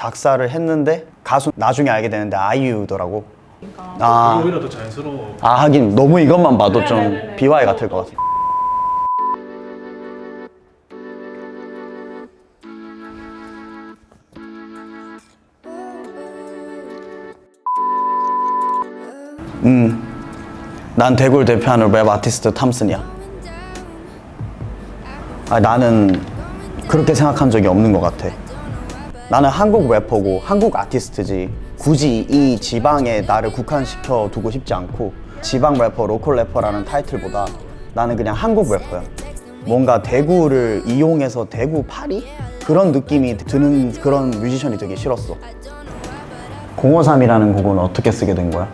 작사를 했는데 가수 나중에 알게 되는데 아이유더라고. 그러니까 오히려 더 자연스러워. 하긴 너무 이것만 봐도 좀 네네네네. 비와이 같을 것 같아. 난 대구를 대표하는 랩 아티스트 탐슨이야. 나는 그렇게 생각한 적이 없는 것 같아. 나는 한국 래퍼고 한국 아티스트지 굳이 이 지방에 나를 국한시켜 두고 싶지 않고 지방 래퍼, 로컬 래퍼라는 타이틀보다 나는 그냥 한국 래퍼야. 뭔가 대구를 이용해서 대구 파리? 그런 느낌이 드는 그런 뮤지션이 되게 싫었어. 053이라는 곡은 어떻게 쓰게 된 거야?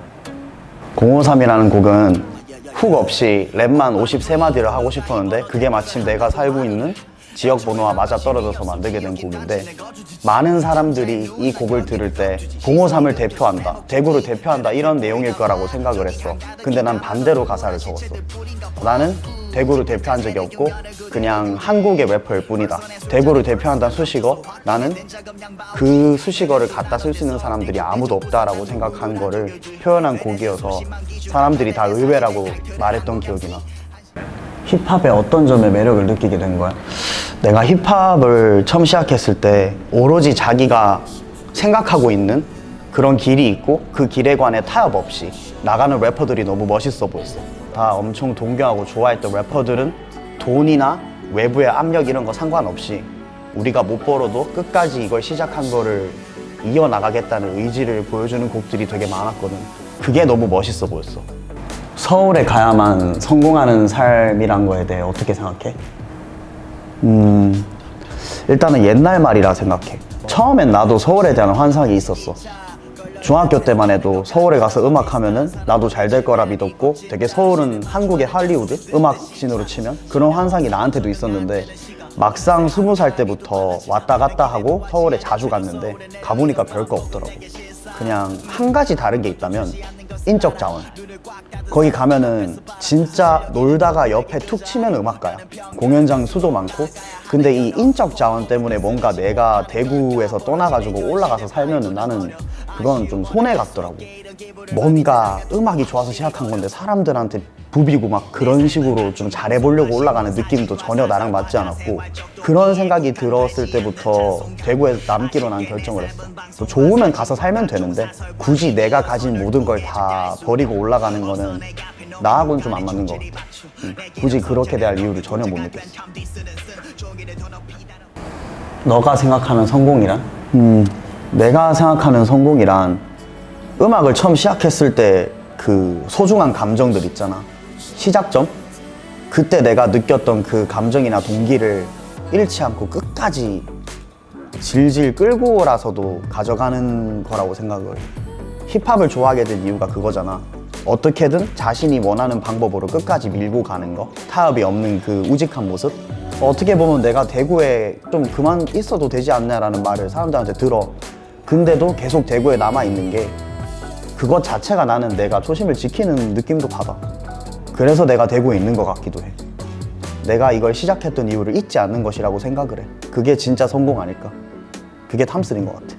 053이라는 곡은 훅 없이 랩만 53마디를 하고 싶었는데 그게 마침 내가 살고 있는 지역 번호와 맞아떨어져서 만들게 된 곡인데 많은 사람들이 이 곡을 들을 때 053을 대표한다, 대구를 대표한다 이런 내용일 거라고 생각을 했어. 근데 난 반대로 가사를 적었어. 나는 대구를 대표한 적이 없고 그냥 한국의 래퍼일 뿐이다. 대구를 대표한다는 수식어, 나는 그 수식어를 갖다 쓸 수 있는 사람들이 아무도 없다라고 생각한 거를 표현한 곡이어서 사람들이 다 의외라고 말했던 기억이 나. 힙합의 어떤 점에 매력을 느끼게 된 거야? 내가 힙합을 처음 시작했을 때 오로지 자기가 생각하고 있는 그런 길이 있고 그 길에 관해 타협 없이 나가는 래퍼들이 너무 멋있어 보였어. 다 엄청 동경하고 좋아했던 래퍼들은 돈이나 외부의 압력 이런 거 상관없이 우리가 못 벌어도 끝까지 이걸 시작한 거를 이어나가겠다는 의지를 보여주는 곡들이 되게 많았거든. 그게 너무 멋있어 보였어. 서울에 가야만 성공하는 삶이란 거에 대해 어떻게 생각해? 일단은 옛날 말이라 생각해. 처음엔 나도 서울에 대한 환상이 있었어. 중학교 때만 해도 서울에 가서 음악하면은 나도 잘 될 거라 믿었고 되게 서울은 한국의 할리우드? 음악씬으로 치면 그런 환상이 나한테도 있었는데 막상 20살 때부터 왔다 갔다 하고 서울에 자주 갔는데 가보니까 별거 없더라고. 그냥 한 가지 다른 게 있다면 인적 자원. 거기 가면은 진짜 놀다가 옆에 툭 치면 음악가야. 공연장 수도 많고. 근데 이 인적 자원 때문에 뭔가 내가 대구에서 떠나가지고 올라가서 살면은 나는 그건 좀 손해 같더라고. 뭔가 음악이 좋아서 시작한 건데 사람들한테 부비고 막 그런 식으로 좀 잘해보려고 올라가는 느낌도 전혀 나랑 맞지 않았고 그런 생각이 들었을 때부터 대구에 남기로 난 결정을 했어. 또 좋으면 가서 살면 되는데 굳이 내가 가진 모든 걸 다 버리고 올라가는 거는 나하고는 좀 안 맞는 것 같아. 굳이 그렇게 대할 이유를 전혀 못 느꼈어. 너가 생각하는 성공이란? 내가 생각하는 성공이란 음악을 처음 시작했을 때 그 소중한 감정들 있잖아. 시작점? 그때 내가 느꼈던 그 감정이나 동기를 잃지 않고 끝까지 질질 끌고라서도 가져가는 거라고 생각을 해. 힙합을 좋아하게 된 이유가 그거잖아. 어떻게든 자신이 원하는 방법으로 끝까지 밀고 가는 거, 타협이 없는 그 우직한 모습. 어떻게 보면 내가 대구에 좀 그만 있어도 되지 않냐라는 말을 사람들한테 들어. 근데도 계속 대구에 남아있는 게 그것 자체가 나는 내가 초심을 지키는 느낌도 받아. 그래서 내가 대구에 있는 것 같기도 해. 내가 이걸 시작했던 이유를 잊지 않는 것이라고 생각을 해. 그게 진짜 성공 아닐까? 그게 탐스린 것 같아.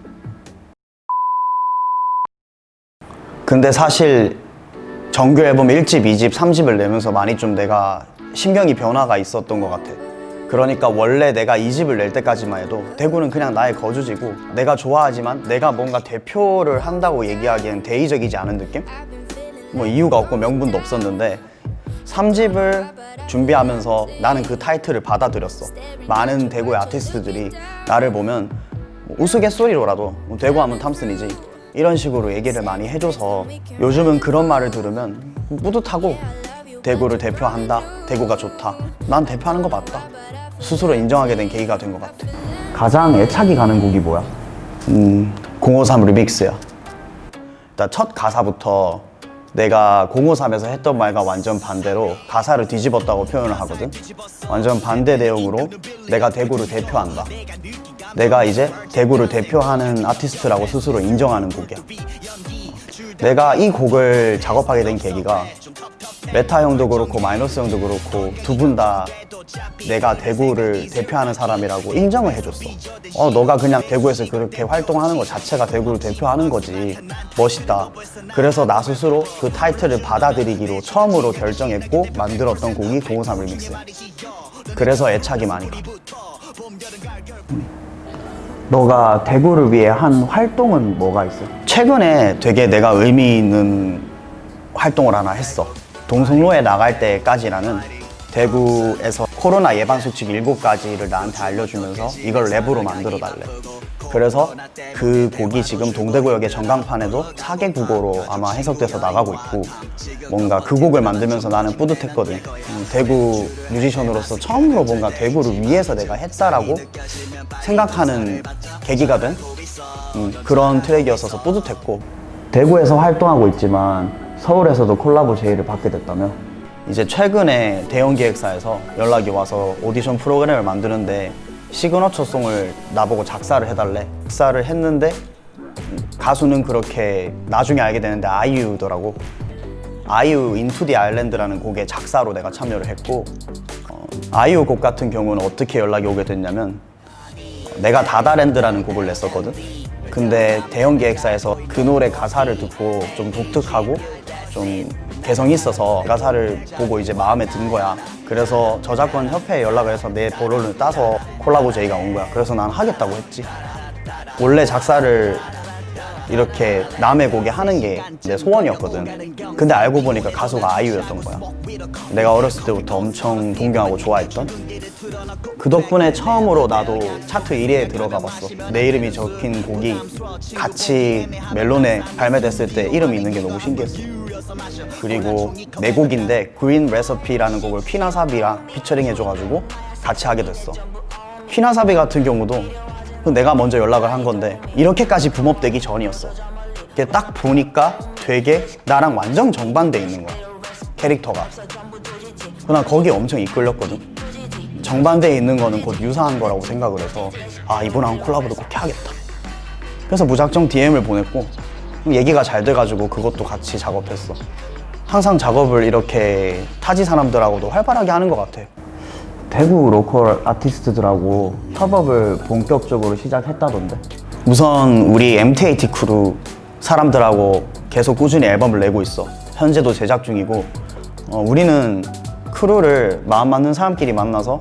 근데 사실 정규 앨범 1집, 2집, 3집을 내면서 많이 좀 내가 심경이 변화가 있었던 것 같아. 그러니까 원래 내가 2집을 낼 때까지만 해도 대구는 그냥 나의 거주지고 내가 좋아하지만 내가 뭔가 대표를 한다고 얘기하기엔 대의적이지 않은 느낌? 뭐 이유가 없고 명분도 없었는데 3집을 준비하면서 나는 그 타이틀을 받아들였어. 많은 대구의 아티스트들이 나를 보면 우스갯소리로라도 대구 하면 탐슨이지 이런 식으로 얘기를 많이 해줘서 요즘은 그런 말을 들으면 뿌듯하고 대구를 대표한다, 대구가 좋다, 난 대표하는 거 맞다 스스로 인정하게 된 계기가 된 것 같아. 가장 애착이 가는 곡이 뭐야? 053 리믹스야. 일단 첫 가사부터 내가 053에서 했던 말과 완전 반대로 가사를 뒤집었다고 표현을 하거든. 완전 반대 내용으로 내가 대구를 대표한다, 내가 이제 대구를 대표하는 아티스트라고 스스로 인정하는 곡이야. 내가 이 곡을 작업하게 된 계기가 메타 형도 그렇고 마이너스 형도 그렇고 두 분 다 내가 대구를 대표하는 사람이라고 인정을 해줬어. 너가 그냥 대구에서 그렇게 활동하는 것 자체가 대구를 대표하는 거지. 멋있다. 그래서 나 스스로 그 타이틀을 받아들이기로 처음으로 결정했고 만들었던 곡이 053 리믹스. 그래서 애착이 많이 가. 너가 대구를 위해 한 활동은 뭐가 있어? 최근에 되게 내가 의미 있는 활동을 하나 했어. 동성로에 나갈 때까지라는 대구에서 코로나 예방 수칙 7가지를 나한테 알려주면서 이걸 랩으로 만들어 달래. 그래서 그 곡이 지금 동대구역의 전광판에도 4개 국어로 아마 해석돼서 나가고 있고, 뭔가 그 곡을 만들면서 나는 뿌듯했거든. 대구 뮤지션으로서 처음으로 뭔가 대구를 위해서 내가 했다라고 생각하는 계기가 된 그런 트랙이었어서 뿌듯했고, 대구에서 활동하고 있지만 서울에서도 콜라보 제의를 받게 됐다며? 이제 최근에 대형 기획사에서 연락이 와서 오디션 프로그램을 만드는데 시그너처 송을 나보고 작사를 해달래. 작사를 했는데 가수는 그렇게 나중에 알게 되는데 아이유더라고. 아이유 인투 디 아일랜드라는 곡의 작사로 내가 참여를 했고, 아이유 곡 같은 경우는 어떻게 연락이 오게 됐냐면, 내가 다다랜드라는 곡을 냈었거든. 근데 대형 기획사에서 그 노래 가사를 듣고 좀 독특하고 좀 개성이 있어서 가사를 보고 이제 마음에 든 거야. 그래서 저작권 협회에 연락을 해서 내 번호를 따서 콜라보 제의가 온 거야. 그래서 난 하겠다고 했지. 원래 작사를 이렇게 남의 곡에 하는 게 내 소원이었거든. 근데 알고 보니까 가수가 아이유였던 거야. 내가 어렸을 때부터 엄청 동경하고 좋아했던. 그 덕분에 처음으로 나도 차트 1위에 들어가 봤어. 내 이름이 적힌 곡이 같이 멜론에 발매됐을 때 이름이 있는 게 너무 신기했어. 그리고 내 곡인데 그린 레시피라는 곡을 퀴나사비랑 피처링 해줘가지고 같이 하게 됐어. 퀴나사비 같은 경우도 내가 먼저 연락을 한 건데 이렇게까지 붐업되기 전이었어. 딱 보니까 되게 나랑 완전 정반대 있는 거야, 캐릭터가. 난 거기에 엄청 이끌렸거든. 정반대에 있는 거는 곧 유사한 거라고 생각을 해서 이분하고 콜라보도 꼭 해야겠다. 그래서 무작정 DM을 보냈고 얘기가 잘 돼가지고 그것도 같이 작업했어. 항상 작업을 이렇게 타지 사람들하고도 활발하게 하는 것 같아. 대구 로컬 아티스트들하고 협업을 본격적으로 시작했다던데? 우선 우리 MTAT 크루 사람들하고 계속 꾸준히 앨범을 내고 있어. 현재도 제작 중이고, 우리는 크루를 마음 맞는 사람끼리 만나서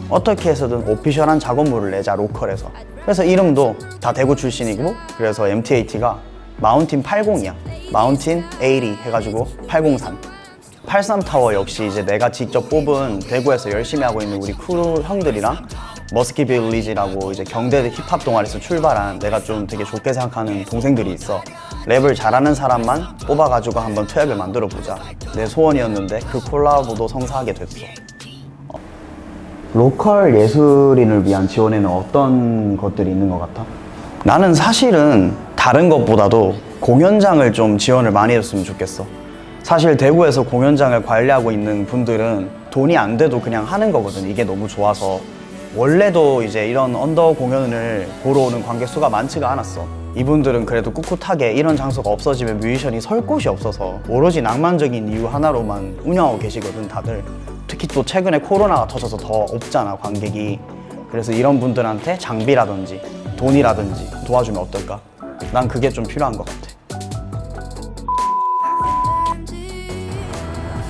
어떻게 해서든 오피셜한 작업물을 내자, 로컬에서. 그래서 이름도 다 대구 출신이고, 그래서 MTAT가 마운틴 80이야. 마운틴 80 해가지고 803. 83타워 역시 이제 내가 직접 뽑은 대구에서 열심히 하고 있는 우리 크루 형들이랑 머스키 빌리지라고 이제 경대 힙합 동아리에서 출발한 내가 좀 되게 좋게 생각하는 동생들이 있어. 랩을 잘하는 사람만 뽑아가지고 한번 트랙을 만들어 보자. 내 소원이었는데 그 콜라보도 성사하게 됐어. 로컬 예술인을 위한 지원에는 어떤 것들이 있는 것 같아? 나는 사실은 다른 것보다도 공연장을 좀 지원을 많이 해줬으면 좋겠어. 사실 대구에서 공연장을 관리하고 있는 분들은 돈이 안 돼도 그냥 하는 거거든. 이게 너무 좋아서. 원래도 이제 이런 언더 공연을 보러 오는 관객 수가 많지가 않았어. 이분들은 그래도 꿋꿋하게 이런 장소가 없어지면 뮤지션이 설 곳이 없어서 오로지 낭만적인 이유 하나로만 운영하고 계시거든, 다들. 특히 또 최근에 코로나가 터져서 더 없잖아, 관객이. 그래서 이런 분들한테 장비라든지 돈이라든지 도와주면 어떨까? 난 그게 좀 필요한 것 같아.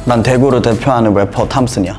난 대구를 대표하는 래퍼 탐슨이야.